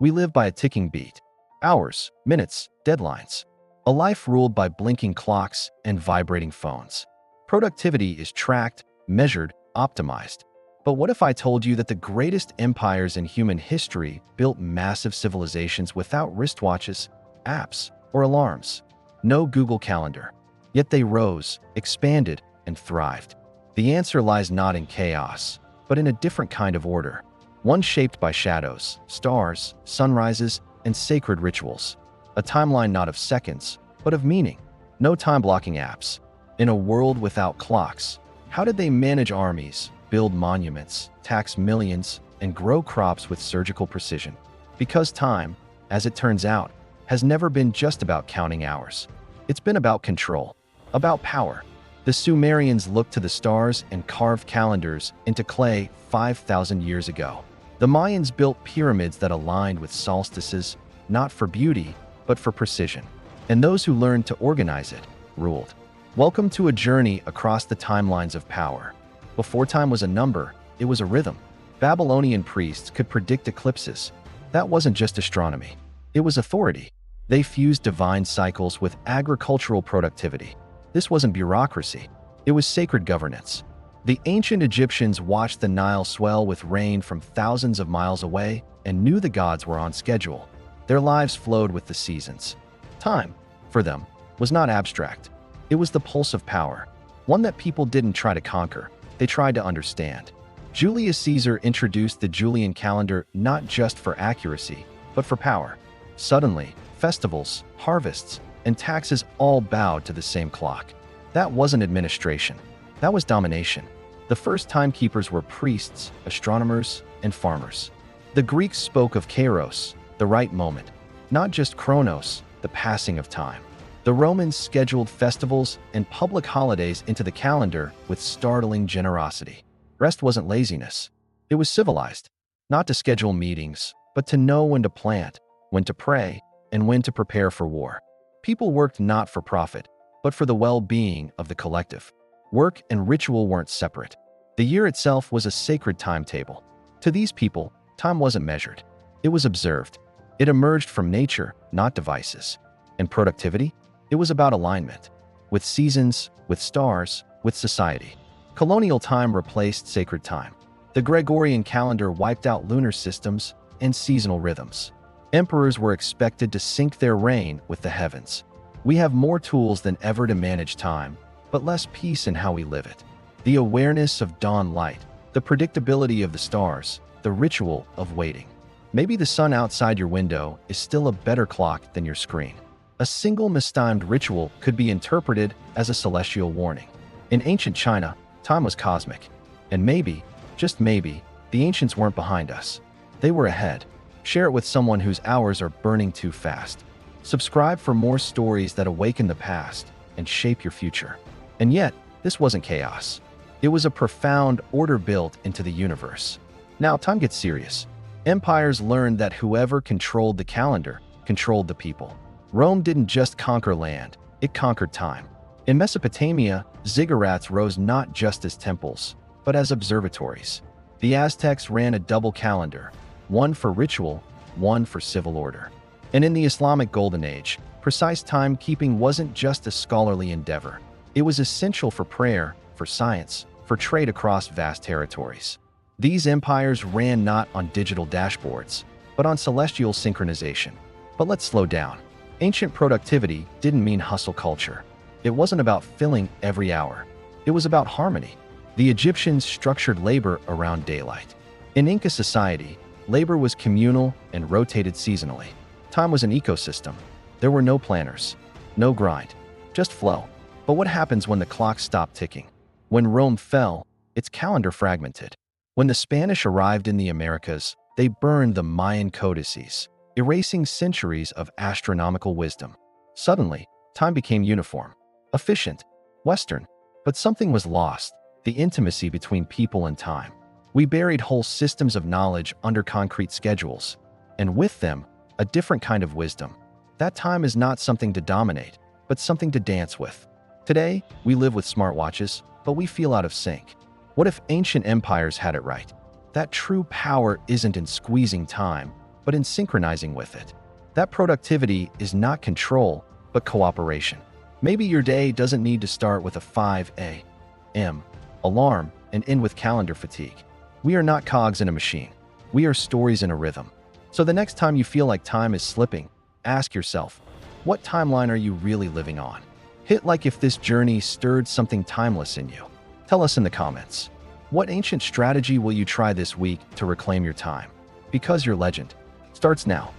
We live by a ticking beat. Hours, minutes, deadlines. A life ruled by blinking clocks and vibrating phones. Productivity is tracked, measured, optimized. But what if I told you that the greatest empires in human history built massive civilizations without wristwatches, apps, or alarms? No Google Calendar. Yet they rose, expanded, and thrived. The answer lies not in chaos, but in a different kind of order. One shaped by shadows, stars, sunrises, and sacred rituals. A timeline not of seconds, but of meaning. No time-blocking apps. In a world without clocks, how did they manage armies, build monuments, tax millions, and grow crops with surgical precision? Because time, as it turns out, has never been just about counting hours. It's been about control, about power. The Sumerians looked to the stars and carved calendars into clay 5,000 years ago. The Mayans built pyramids that aligned with solstices, not for beauty, but for precision. And those who learned to organize it ruled. Welcome to a journey across the timelines of power. Before time was a number, it was a rhythm. Babylonian priests could predict eclipses. That wasn't just astronomy. It was authority. They fused divine cycles with agricultural productivity. This wasn't bureaucracy. It was sacred governance. The ancient Egyptians watched the Nile swell with rain from thousands of miles away and knew the gods were on schedule. Their lives flowed with the seasons. Time, for them, was not abstract. It was the pulse of power, one that people didn't try to conquer, they tried to understand. Julius Caesar introduced the Julian calendar not just for accuracy, but for power. Suddenly, festivals, harvests, and taxes all bowed to the same clock. That wasn't administration. That was domination. The first timekeepers were priests, astronomers, and farmers. The Greeks spoke of kairos, the right moment, not just chronos, the passing of time. The Romans scheduled festivals and public holidays into the calendar with startling generosity. Rest wasn't laziness. It was civilized, not to schedule meetings, but to know when to plant, when to pray, and when to prepare for war. People worked not for profit, but for the well-being of the collective. Work and ritual weren't separate. The year itself was a sacred timetable. To these people, time wasn't measured. It was observed. It emerged from nature, not devices. And productivity? It was about alignment. With seasons, with stars, with society. Colonial time replaced sacred time. The Gregorian calendar wiped out lunar systems and seasonal rhythms. Emperors were expected to sync their reign with the heavens. We have more tools than ever to manage time, but less peace in how we live it. The awareness of dawn light, the predictability of the stars, the ritual of waiting. Maybe the sun outside your window is still a better clock than your screen. A single mistimed ritual could be interpreted as a celestial warning. In ancient China, time was cosmic. And maybe, just maybe, the ancients weren't behind us. They were ahead. Share it with someone whose hours are burning too fast. Subscribe for more stories that awaken the past and shape your future. And yet, this wasn't chaos. It was a profound order built into the universe. Now, time gets serious. Empires learned that whoever controlled the calendar controlled the people. Rome didn't just conquer land, it conquered time. In Mesopotamia, ziggurats rose not just as temples, but as observatories. The Aztecs ran a double calendar, one for ritual, one for civil order. And in the Islamic Golden Age, precise timekeeping wasn't just a scholarly endeavor. It was essential for prayer, for science, for trade across vast territories. These empires ran not on digital dashboards, but on celestial synchronization. But let's slow down. Ancient productivity didn't mean hustle culture. It wasn't about filling every hour. It was about harmony. The Egyptians structured labor around daylight. In Inca society, labor was communal and rotated seasonally. Time was an ecosystem. There were no planners, no grind, just flow. But what happens when the clock stopped ticking? When Rome fell, its calendar fragmented. When the Spanish arrived in the Americas, they burned the Mayan codices, erasing centuries of astronomical wisdom. Suddenly, time became uniform, efficient, Western. But something was lost, the intimacy between people and time. We buried whole systems of knowledge under concrete schedules, and with them, a different kind of wisdom. That time is not something to dominate, but something to dance with. Today, we live with smartwatches, but we feel out of sync. What if ancient empires had it right? That true power isn't in squeezing time, but in synchronizing with it. That productivity is not control, but cooperation. Maybe your day doesn't need to start with a 5 a.m. alarm and end with calendar fatigue. We are not cogs in a machine. We are stories in a rhythm. So the next time you feel like time is slipping, ask yourself, what timeline are you really living on? Hit like if this journey stirred something timeless in you. Tell us in the comments. What ancient strategy will you try this week to reclaim your time? Because your legend starts now.